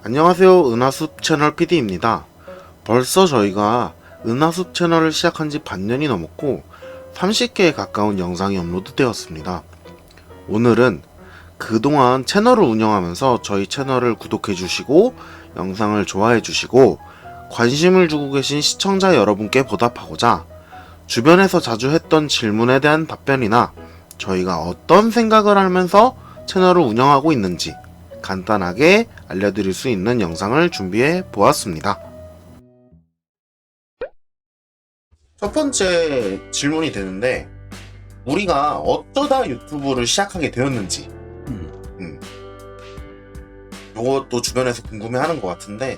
안녕하세요. 은하숲 채널 PD입니다. 벌써 저희가 은하숲 채널을 시작한 지 반년이 넘었고 30개에 가까운 영상이 업로드되었습니다. 오늘은 그동안 채널을 운영하면서 저희 채널을 구독해주시고 영상을 좋아해주시고 관심을 주고 계신 시청자 여러분께 보답하고자 주변에서 자주 했던 질문에 대한 답변이나 저희가 어떤 생각을 하면서 채널을 운영하고 있는지 간단하게 알려드릴 수 있는 영상을 준비해 보았습니다. 첫 번째 질문이 되는데, 우리가 어쩌다 유튜브를 시작하게 되었는지, 요것도 주변에서 궁금해하는 것 같은데,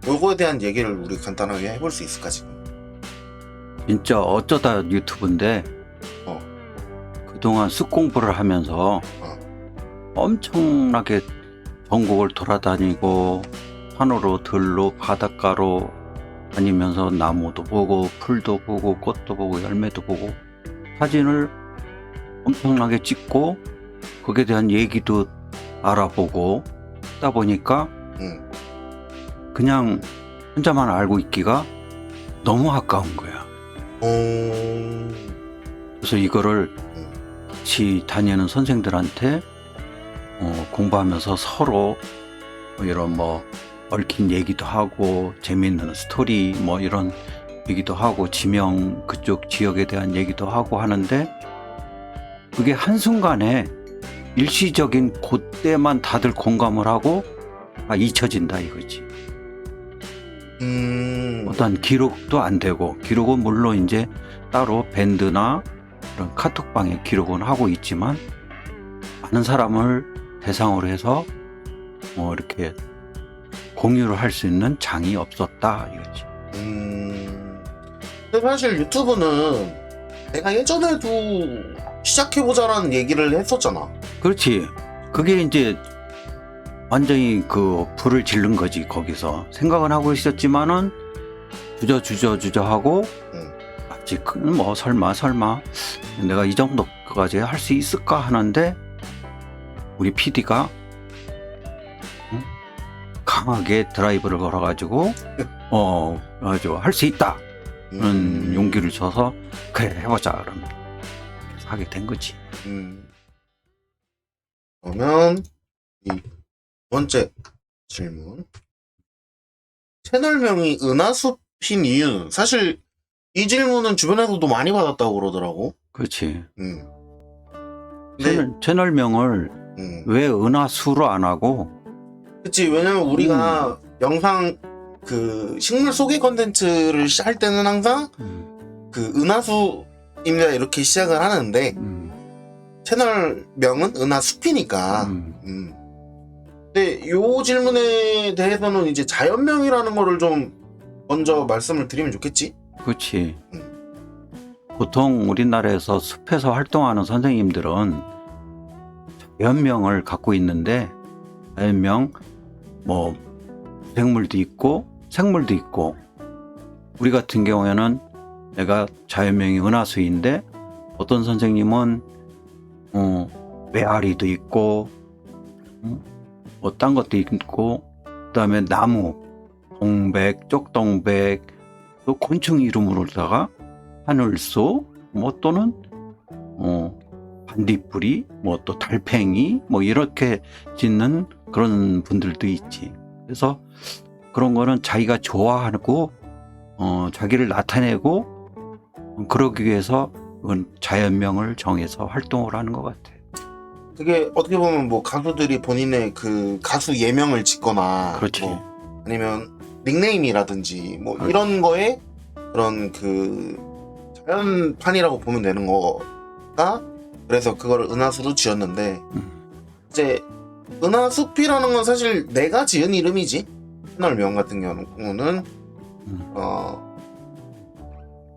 요거에 대한 얘기를 우리 간단하게 해볼 수 있을까 지금? 진짜 어쩌다 유튜브인데 그동안 쑥공부를 하면서 엄청나게 전국을 돌아다니고 산으로 들로 바닷가로 다니면서 나무도 보고 풀도 보고 꽃도 보고 열매도 보고 사진을 엄청나게 찍고 거기에 대한 얘기도 알아보고 하다 보니까 그냥 혼자만 알고 있기가 너무 아까운 거야. 그래서 이거를 같이 다니는 선생들한테 공부하면서 서로 이런 얽힌 얘기도 하고 재미있는 스토리 이런 얘기도 하고 지명 그쪽 지역에 대한 얘기도 하고 하는데 그게 한순간에 일시적인 그때만 다들 공감을 하고 잊혀진다 이거지. 어떤 기록도 안 되고 기록은 물론 이제 따로 밴드나 그런 카톡방에 기록은 하고 있지만 많은 사람을 대상으로 해서 이렇게 공유를 할 수 있는 장이 없었다 이거지. 근데 사실 유튜브는 내가 예전에도 시작해보자라는 얘기를 했었잖아. 그렇지. 그게 이제 완전히 그 불을 지른 거지. 거기서 생각은 하고 있었지만은 주저 하고 아직은 설마 내가 이 정도까지 할 수 있을까 하는데 우리 PD가 강하게 드라이브를 걸어가지고 아주 할 수 있다 그런 용기를 줘서 그래 해보자 그러면 하게 된 거지. 그러면 이 두 번째 질문, 채널명이 은하숲인 이유는? 사실 이 질문은 주변에서도 많이 받았다고 그러더라고. 그렇지. 근데 채널명을 왜 은하수로 안 하고? 그치, 왜냐면 우리가 영상 그 식물 소개 컨텐츠를 할 때는 항상 그 은하수입니다 이렇게 시작을 하는데 채널명은 은하숲이니까. 근데 요 질문에 대해서는 이제 자연명이라는 거를 좀 먼저 말씀을 드리면 좋겠지? 그렇지. 보통 우리나라에서 숲에서 활동하는 선생님들은 자연명을 갖고 있는데 자연명 생물도 있고 생물도 있고 우리 같은 경우에는 내가 자연명이 은하수인데 어떤 선생님은 메아리도 있고 딴 것도 있고 그다음에 나무, 동백, 쪽동백 또 곤충 이름으로다가 하늘소 또는 반딧불이 또 달팽이 이렇게 짓는 그런 분들도 있지. 그래서 그런 거는 자기가 좋아하고 자기를 나타내고 그러기 위해서 자연명을 정해서 활동을 하는 것 같아. 그게 어떻게 보면 가수들이 본인의 그 가수 예명을 짓거나 그렇지. 아니면 닉네임이라든지 이런 거에 그런 그 자연판이라고 보면 되는 거가, 그래서 그거를 은하수로 지었는데 이제 은하숲이라는 건 사실 내가 지은 이름이지. 채널명 같은 경우는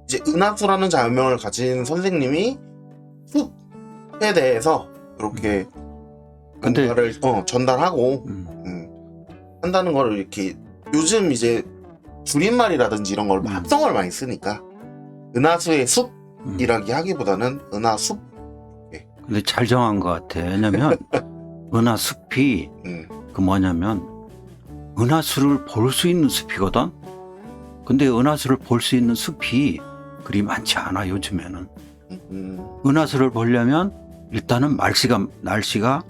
이제 은하수라는 자연명을 가진 선생님이 숲에 대해서 그렇게 뭔가를 전달하고 한다는 거를 이렇게 요즘 이제 줄임말이라든지 이런 걸 합성어를 많이 쓰니까 은하수의 숲이라기 하기보다는 은하숲. 근데 잘 정한 것 같아. 왜냐면 은하숲이 그 뭐냐면 은하수를 볼 수 있는 숲이거든. 근데 은하수를 볼 수 있는 숲이 그리 많지 않아 요즘에는. 은하수를 보려면 일단은 날씨가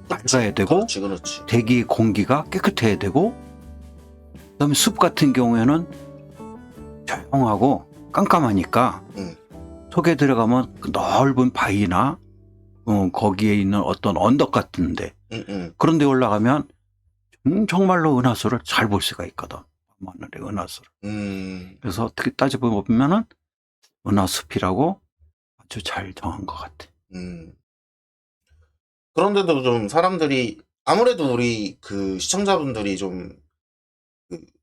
맑아야 되고 그렇지. 대기 공기가 깨끗해야 되고, 그다음에 숲 같은 경우에는 조용하고 깜깜하니까 응. 속에 들어가면 그 넓은 바위나 거기에 있는 어떤 언덕 같은데 그런 데 올라가면 정말로 은하수를 잘 볼 수가 있거든. 밤하늘의 은하수를. 그래서 어떻게 따져보면은 은하숲이라고 아주 잘 정한 것 같아. 그런데도 좀 사람들이 아무래도 우리 그 시청자분들이 좀그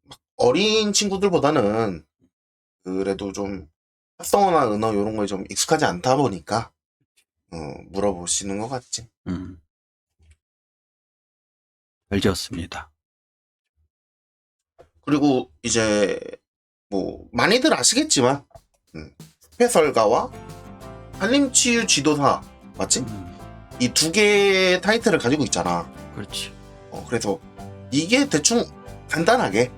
막 어린 친구들보다는 그래도 좀 합성어나 은어 이런 거에 좀 익숙하지 않다 보니까 물어보시는 것 같지. 잘 지었습니다. 그리고 이제 뭐 많이들 아시겠지만 해설가와 한림치유 지도사 맞지? 이 두 개의 타이틀을 가지고 있잖아. 그렇지. 그래서 이게 대충 간단하게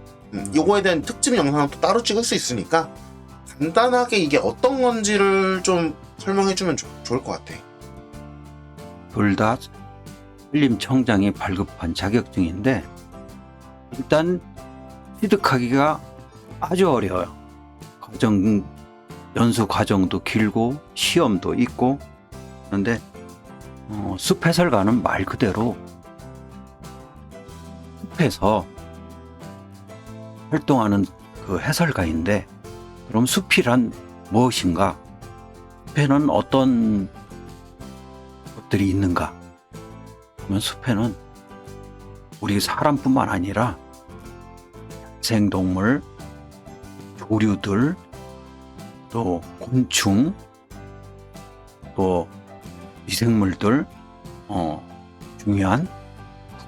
요거에 대한 특집 영상은 또 따로 찍을 수 있으니까 간단하게 이게 어떤 건지를 좀 설명해주면 좋을 것 같아. 둘 다 한림청장이 발급한 자격증인데 일단 취득하기가 아주 어려워요. 연수 과정도 길고 시험도 있고. 그런데 숲 해설가는 말 그대로 숲에서 활동하는 그 해설가인데, 그럼 숲이란 무엇인가? 숲에는 어떤 것들이 있는가? 그러면 숲에는 우리 사람뿐만 아니라 생동물, 조류들, 또 곤충, 또 미생물들, 중요한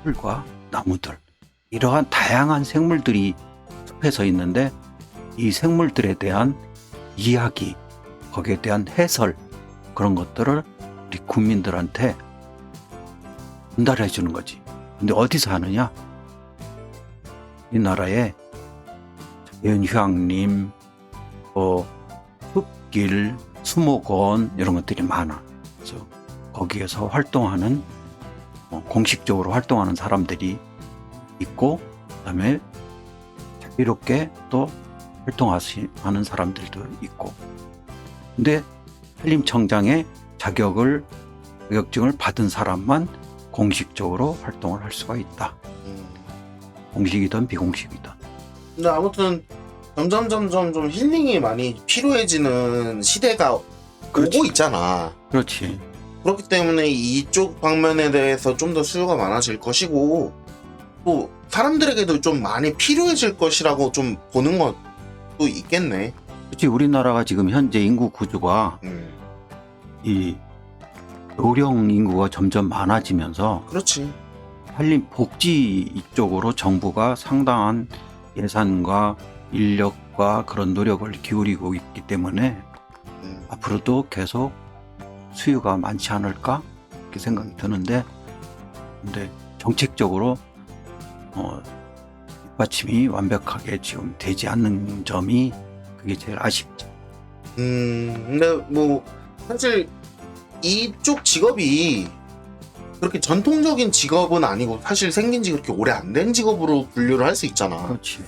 풀과 나무들, 이러한 다양한 생물들이 숲에서 있는데, 이 생물들에 대한 이야기, 거기에 대한 해설, 그런 것들을 우리 국민들한테 전달해 주는 거지. 근데 어디서 하느냐? 이 나라에 자연휴양림, 숲길, 수목원 이런 것들이 많아. 그래서 거기에서 활동하는 공식적으로 활동하는 사람들이 있고, 그다음에 자유롭게 또 활동하는 사람들도 있고. 근데 한림청장의 자격증을 받은 사람만 공식적으로 활동을 할 수가 있다. 공식이든 비공식이든. 근데 아무튼 점점 좀 힐링이 많이 필요해지는 시대가 그렇지. 오고 있잖아. 그렇지. 그렇기 때문에 이쪽 방면에 대해서 좀 더 수요가 많아질 것이고, 또 사람들에게도 좀 많이 필요해질 것이라고 좀 보는 것도 있겠네. 그렇지. 우리나라가 지금 현재 인구 구조가 이 노령 인구가 점점 많아지면서 그렇지. 한림 복지 이쪽으로 정부가 상당한 예산과 인력과 그런 노력을 기울이고 있기 때문에 앞으로도 계속 수요가 많지 않을까 이렇게 생각이 드는데, 근데 정책적으로 뒷받침이 완벽하게 지금 되지 않는 점이 그게 제일 아쉽죠. 근데 뭐 사실 이쪽 직업이 그렇게 전통적인 직업은 아니고 사실 생긴 지 그렇게 오래 안 된 직업으로 분류를 할 수 있잖아. 그렇지.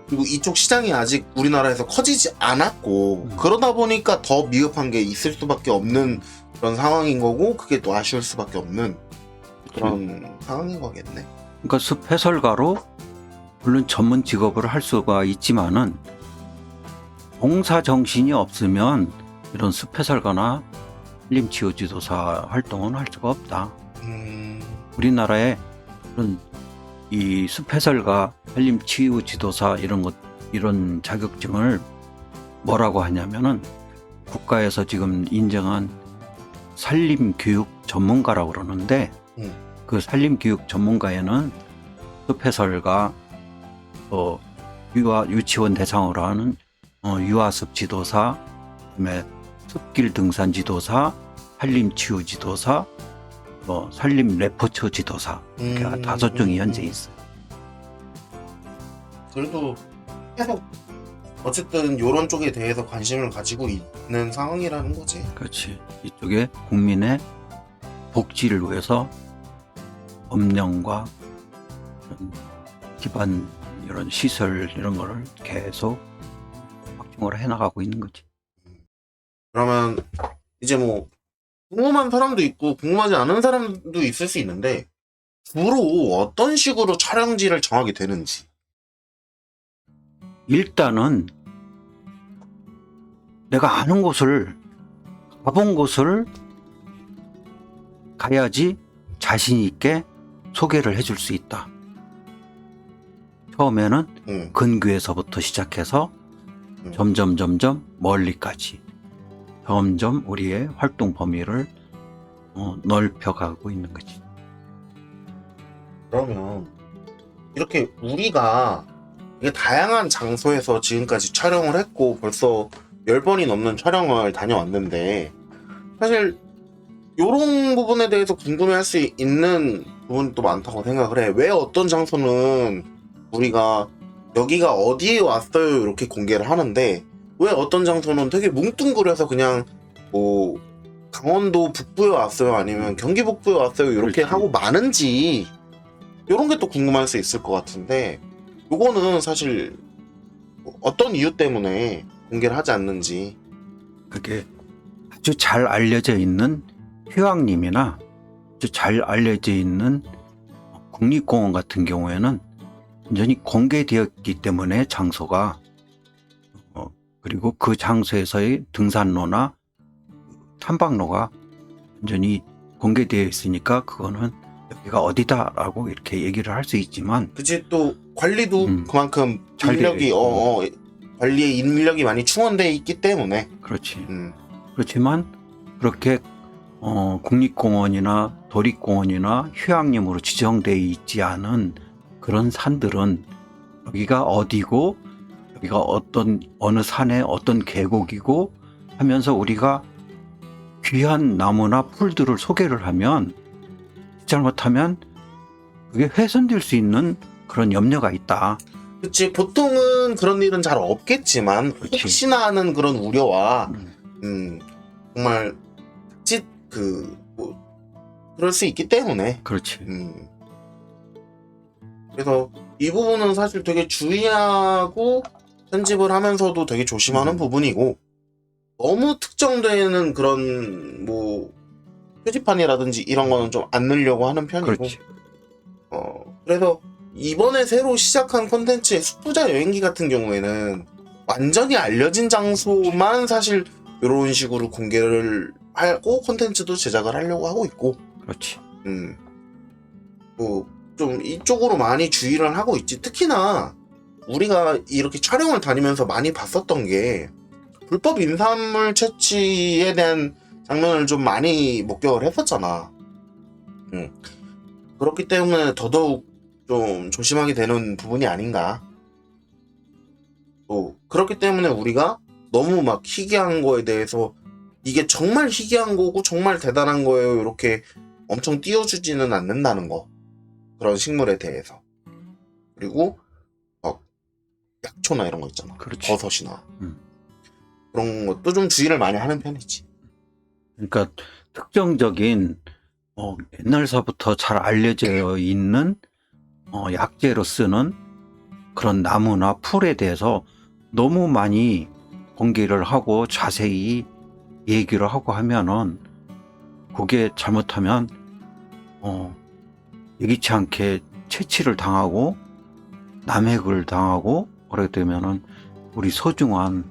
그리고 이쪽 시장이 아직 우리나라에서 커지지 않았고 그러다 보니까 더 미흡한 게 있을 수밖에 없는 그런 상황인 거고, 그게 또 아쉬울 수밖에 없는 그런 상황인 거겠네. 그러니까 숲 해설가로 물론 전문 직업을 할 수가 있지만은 봉사 정신이 없으면 이런 숲 해설가나 한림치유지도사 활동은 할 수가 없다. 우리나라에 이 숲 해설가, 한림치유지도사 이런 자격증을 뭐라고 하냐면은 국가에서 지금 인정한 산림교육 전문가라고 그러는데, 그 산림교육 전문가에는 숲 해설가, 또 유치원 대상으로 하는 유아숲 지도사, 그다음에 숲길 등산 지도사, 한림치유 지도사, 산림 레포츠 지도사, 이렇게 5종이 현재 있어요. 그래도 계속 어쨌든 요런 쪽에 대해서 관심을 가지고 있는 상황이라는 거지. 그렇지. 이쪽에 국민의 복지를 위해서 법령과 이런 기반 이런 시설 이런 거를 계속 확충을 해나가고 있는 거지. 그러면 이제 뭐 궁금한 사람도 있고 궁금하지 않은 사람도 있을 수 있는데 주로 어떤 식으로 촬영지를 정하게 되는지. 일단은 내가 아는 곳을 가본 곳을 가야지 자신 있게 소개를 해줄 수 있다. 처음에는 근교에서부터 시작해서 점점 멀리까지 점점 우리의 활동 범위를 넓혀가고 있는 거지. 그러면 이렇게 우리가 되게 다양한 장소에서 지금까지 촬영을 했고 벌써 10번이 넘는 촬영을 다녀왔는데 사실 요런 부분에 대해서 궁금해할 수 있는 부분도 많다고 생각을 해. 왜 어떤 장소는 우리가 여기가 어디에 왔어요 이렇게 공개를 하는데 왜 어떤 장소는 되게 뭉뚱그려서 그냥 뭐 강원도 북부에 왔어요 아니면 경기 북부에 왔어요 이렇게 그렇지. 하고 많은지 요런 게 또 궁금할 수 있을 것 같은데 요거는 사실 어떤 이유 때문에 공개를 하지 않는지. 그게 아주 잘 알려져 있는 휴양림이나 아주 잘 알려져 있는 국립공원 같은 경우에는 완전히 공개되었기 때문에 장소가 그리고 그 장소에서의 등산로나 탐방로가 완전히 공개되어 있으니까 그거는 여기가 어디다라고 이렇게 얘기를 할 수 있지만 그치 또 관리도 그만큼 잘 인력이 되어 관리에 인력이 많이 충원되어 있기 때문에. 그렇지. 그렇지만 그렇게 국립공원이나 도립공원이나 휴양림으로 지정되어 있지 않은 그런 산들은 여기가 어디고 여기가 어느 산에 어떤 계곡이고 하면서 우리가 귀한 나무나 풀들을 소개를 하면 잘못하면 그게 훼손될 수 있는 그런 염려가 있다. 그치 보통은 그런 일은 잘 없겠지만 그렇지. 혹시나 하는 그런 우려와 정말 뭐 그럴 수 있기 때문에. 그렇지. 그래서 이 부분은 사실 되게 주의하고 편집을 하면서도 되게 조심하는 부분이고 너무 특정되는 그런 뭐 표지판이라든지 이런 거는 좀 안 넣으려고 하는 편이고. 그렇지. 그래서 이번에 새로 시작한 콘텐츠의 숙부자 여행기 같은 경우에는 완전히 알려진 장소만 사실 이런 식으로 공개를 하고 콘텐츠도 제작을 하려고 하고 있고. 그렇지. 뭐 좀 이쪽으로 많이 주의를 하고 있지. 특히나 우리가 이렇게 촬영을 다니면서 많이 봤었던 게 불법 인산물 채취에 대한 장면을 좀 많이 목격을 했었잖아. 그렇기 때문에 더더욱 좀 조심하게 되는 부분이 아닌가. 또 그렇기 때문에 우리가 너무 막 희귀한 거에 대해서 이게 정말 희귀한 거고 정말 대단한 거예요 이렇게 엄청 띄워주지는 않는다는 거. 그런 식물에 대해서. 그리고 약초나 이런 거 있잖아. 그렇지. 버섯이나 그런 것도 좀 주의를 많이 하는 편이지. 그러니까 특정적인 옛날서부터 잘 알려져 있는 약재로 쓰는 그런 나무나 풀에 대해서 너무 많이 공개를 하고 자세히 얘기를 하고 하면은 그게 잘못하면 예기치 않게 채취를 당하고 남획을 당하고 그러게 되면은 우리 소중한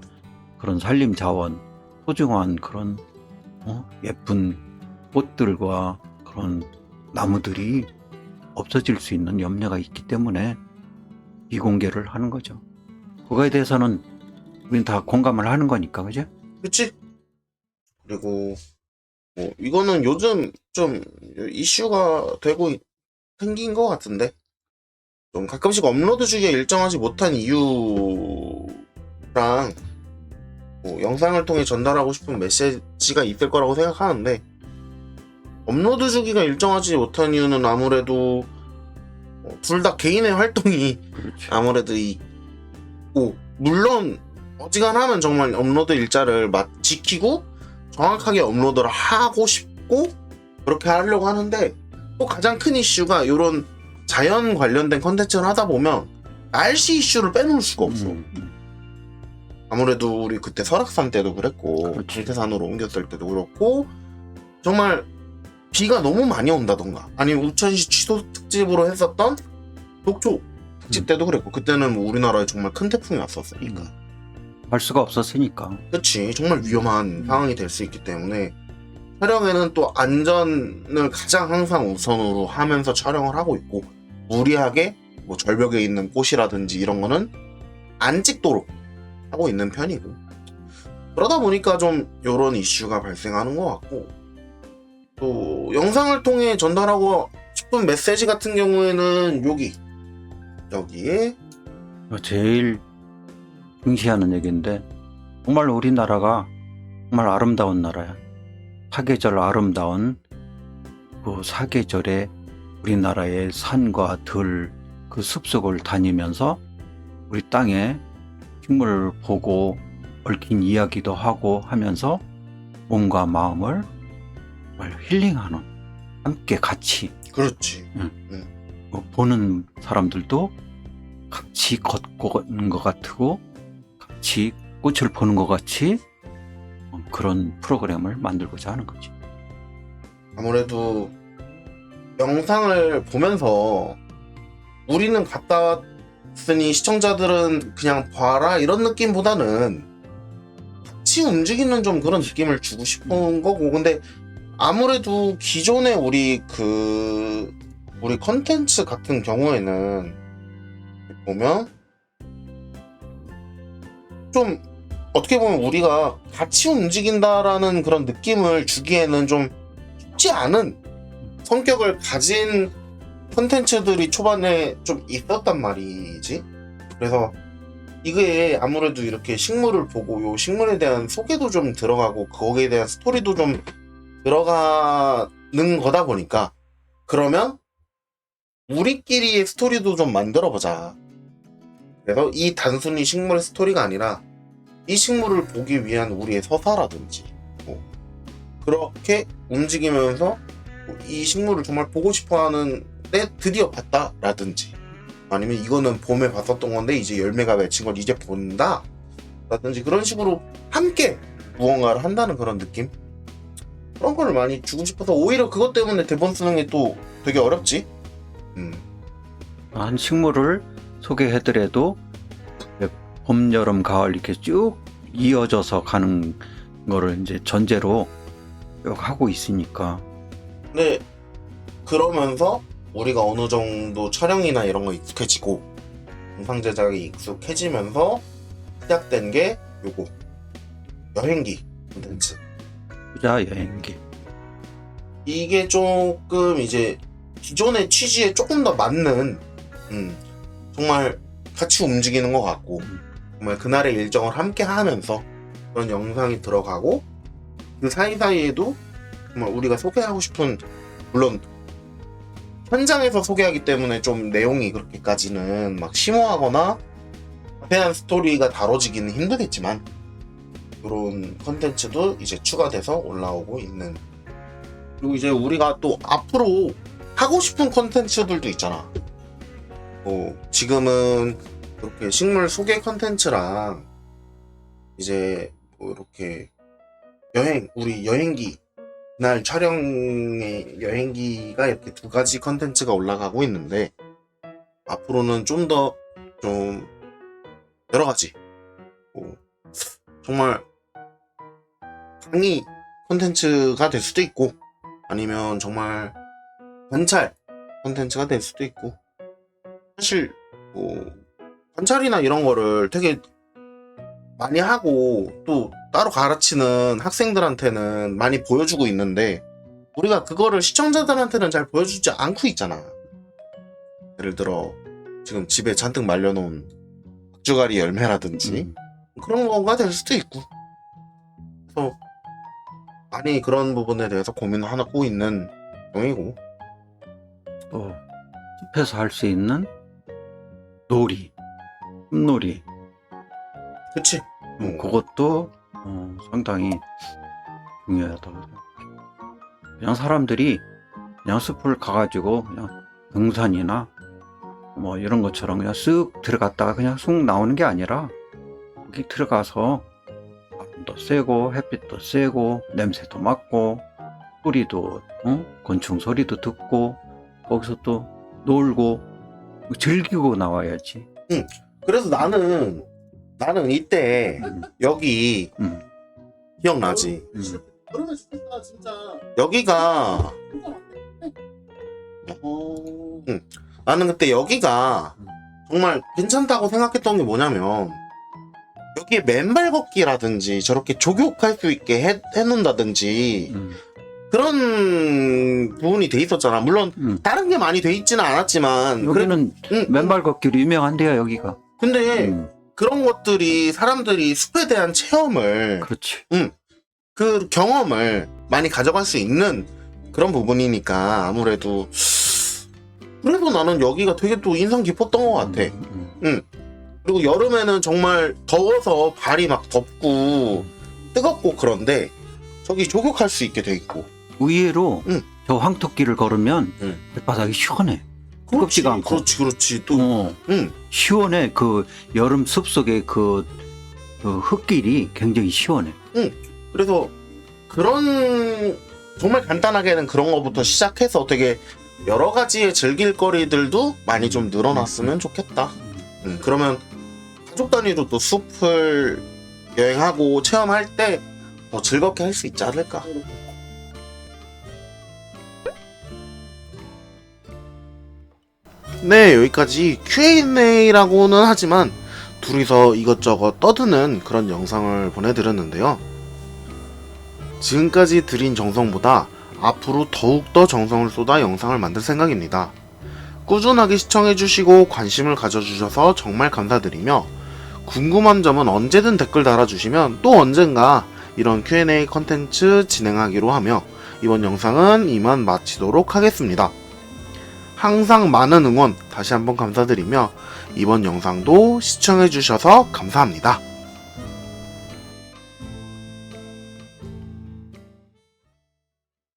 그런 산림 자원, 소중한 그런 예쁜 꽃들과 그런 나무들이 없어질 수 있는 염려가 있기 때문에 비공개를 하는 거죠. 그거에 대해서는 우리는 다 공감을 하는 거니까, 그죠? 그치? 그리고 뭐 이거는 요즘 좀 이슈가 되고 생긴 것 같은데 좀 가끔씩 업로드 주기가 일정하지 못한 이유랑 뭐 영상을 통해 전달하고 싶은 메시지가 있을 거라고 생각하는데 업로드 주기가 일정하지 못한 이유는 아무래도 둘 다 개인의 활동이 그렇지. 아무래도 이 있고, 물론 어지간하면 정말 업로드 일자를 지키고 정확하게 업로드를 하고 싶고 그렇게 하려고 하는데, 또 가장 큰 이슈가 이런 자연 관련된 컨텐츠를 하다 보면 날씨 이슈를 빼놓을 수가 없어. 아무래도 우리 그때 설악산 때도 그랬고, 그렇지. 불태산으로 옮겼을 때도 그렇고, 정말 비가 너무 많이 온다던가, 아니면 우천시 취소 특집으로 했었던 독초 특집 때도 그랬고, 그때는 뭐 우리나라에 정말 큰 태풍이 왔었으니까. 할 수가 없었으니까. 그치, 정말 위험한 상황이 될 수 있기 때문에 촬영에는 또 안전을 가장 항상 우선으로 하면서 촬영을 하고 있고, 무리하게 뭐 절벽에 있는 꽃이라든지 이런 거는 안 찍도록 하고 있는 편이고, 그러다 보니까 좀 이런 이슈가 발생하는 것 같고, 또 영상을 통해 전달하고 싶은 메시지 같은 경우에는 여기에 제일 중시하는 얘기인데, 정말 우리나라가 정말 아름다운 나라야. 사계절 아름다운 그 사계절에 우리나라의 산과 들, 그 숲속을 다니면서 우리 땅에 식물을 보고 얽힌 이야기도 하고 하면서 몸과 마음을 정말 힐링하는, 함께 같이 그렇지. 보는 사람들도 같이 걷는 것 같고 같이 꽃을 보는 것 같이 그런 프로그램을 만들고자 하는 거지. 아무래도 영상을 보면서 우리는 갔다 왔으니 시청자들은 그냥 봐라 이런 느낌보다는 같이 움직이는 좀 그런 느낌을 주고 싶은 거고, 근데 아무래도 기존에 우리 컨텐츠 같은 경우에는 보면 좀 어떻게 보면 우리가 같이 움직인다라는 그런 느낌을 주기에는 좀 쉽지 않은 성격을 가진 콘텐츠들이 초반에 좀 있었단 말이지. 그래서 이게 아무래도 이렇게 식물을 보고 요 식물에 대한 소개도 좀 들어가고 거기에 대한 스토리도 좀 들어가는 거다 보니까, 그러면 우리끼리의 스토리도 좀 만들어 보자. 그래서 이 단순히 식물의 스토리가 아니라 이 식물을 보기 위한 우리의 서사라든지 그렇게 움직이면서 이 식물을 정말 보고 싶어하는 때 드디어 봤다라든지, 아니면 이거는 봄에 봤었던 건데 이제 열매가 맺힌 걸 이제 본다 라든지, 그런 식으로 함께 무언가를 한다는 그런 느낌, 그런 걸 많이 주고 싶어서 오히려 그것 때문에 대본 쓰는 게 또 되게 어렵지. 한 식물을 소개해드려도 봄, 여름, 가을 이렇게 쭉 이어져서 가는 거를 이제 전제로 쭉 하고 있으니까. 근데 그러면서 우리가 어느 정도 촬영이나 이런 거 익숙해지고 영상 제작이 익숙해지면서 시작된 게 요거 여행기 콘텐츠. 투자 여행기. 이게 조금 이제 기존의 취지에 조금 더 맞는, 정말 같이 움직이는 것 같고, 정말 그날의 일정을 함께 하면서 그런 영상이 들어가고, 그 사이사이에도 정말 우리가 소개하고 싶은, 물론 현장에서 소개하기 때문에 좀 내용이 그렇게까지는 막 심오하거나 자세한 스토리가 다뤄지기는 힘들겠지만, 그런 컨텐츠도 이제 추가돼서 올라오고 있는. 그리고 이제 우리가 또 앞으로 하고 싶은 컨텐츠들도 있잖아. 지금은 이렇게 식물 소개 컨텐츠랑 이제 이렇게 우리 여행기, 날 촬영의 여행기가 이렇게 두 가지 컨텐츠가 올라가고 있는데, 앞으로는 좀 더 여러 가지 정말 강의 컨텐츠가 될 수도 있고, 아니면 정말 관찰 컨텐츠가 될 수도 있고, 사실 관찰이나 이런 거를 되게 많이 하고 또 따로 가르치는 학생들한테는 많이 보여주고 있는데, 우리가 그거를 시청자들한테는 잘 보여주지 않고 있잖아. 예를 들어 지금 집에 잔뜩 말려놓은 박주가리 열매라든지 그런 거가 될 수도 있고, 그래서 많이 그런 부분에 대해서 고민을 하고 있는 중이고, 또 숲에서 할 수 있는 놀이, 숲놀이, 그치. 그것도 상당히 중요하다고 생각해. 그냥 사람들이 그냥 숲을 가가지고 그냥 등산이나 뭐 이런 것처럼 그냥 쓱 들어갔다가 그냥 쑥 나오는 게 아니라 거기 들어가서 바람도 쐬고 햇빛도 쐬고 냄새도 맡고 소리도 곤충 소리도 듣고 거기서 또 놀고 즐기고 나와야지. 그래서 나는 이때 여기 음. 기억나지? 그러면 좋겠다 진짜. 여기가 나는 그때 여기가 정말 괜찮다고 생각했던 게 뭐냐면 여기에 맨발 걷기라든지 저렇게 조격할 수 있게 해놓는다든지 그런 부분이 돼 있었잖아. 물론 다른 게 많이 돼 있지는 않았지만 여기는 맨발 걷기로 유명한데요, 여기가. 근데 그런 것들이 사람들이 숲에 대한 체험을 그렇지. 그 경험을 많이 가져갈 수 있는 그런 부분이니까 아무래도 그래도 나는 여기가 되게 또 인상 깊었던 것 같아. 그리고 여름에는 정말 더워서 발이 막 덥고 뜨겁고 그런데 저기 조격할 수 있게 돼 있고 의외로 저 황토길을 걸으면 발바닥이 시원해. 뜨겁지가 않고. 그렇지 또 시원해. 그 여름 숲속의 그 흙길이 굉장히 시원해. 그래서 그런 정말 간단하게는 그런 거부터 시작해서 되게 여러 가지의 즐길 거리들도 많이 좀 늘어났으면 좋겠다. 그러면 가족 단위로 또 숲을 여행하고 체험할 때 더 즐겁게 할 수 있지 않을까. 네, 여기까지 Q&A라고는 하지만 둘이서 이것저것 떠드는 그런 영상을 보내드렸는데요. 지금까지 드린 정성보다 앞으로 더욱더 정성을 쏟아 영상을 만들 생각입니다. 꾸준하게 시청해주시고 관심을 가져주셔서 정말 감사드리며 궁금한 점은 언제든 댓글 달아주시면 또 언젠가 이런 Q&A 컨텐츠 진행하기로 하며 이번 영상은 이만 마치도록 하겠습니다. 항상 많은 응원 다시 한번 감사드리며 이번 영상도 시청해주셔서 감사합니다.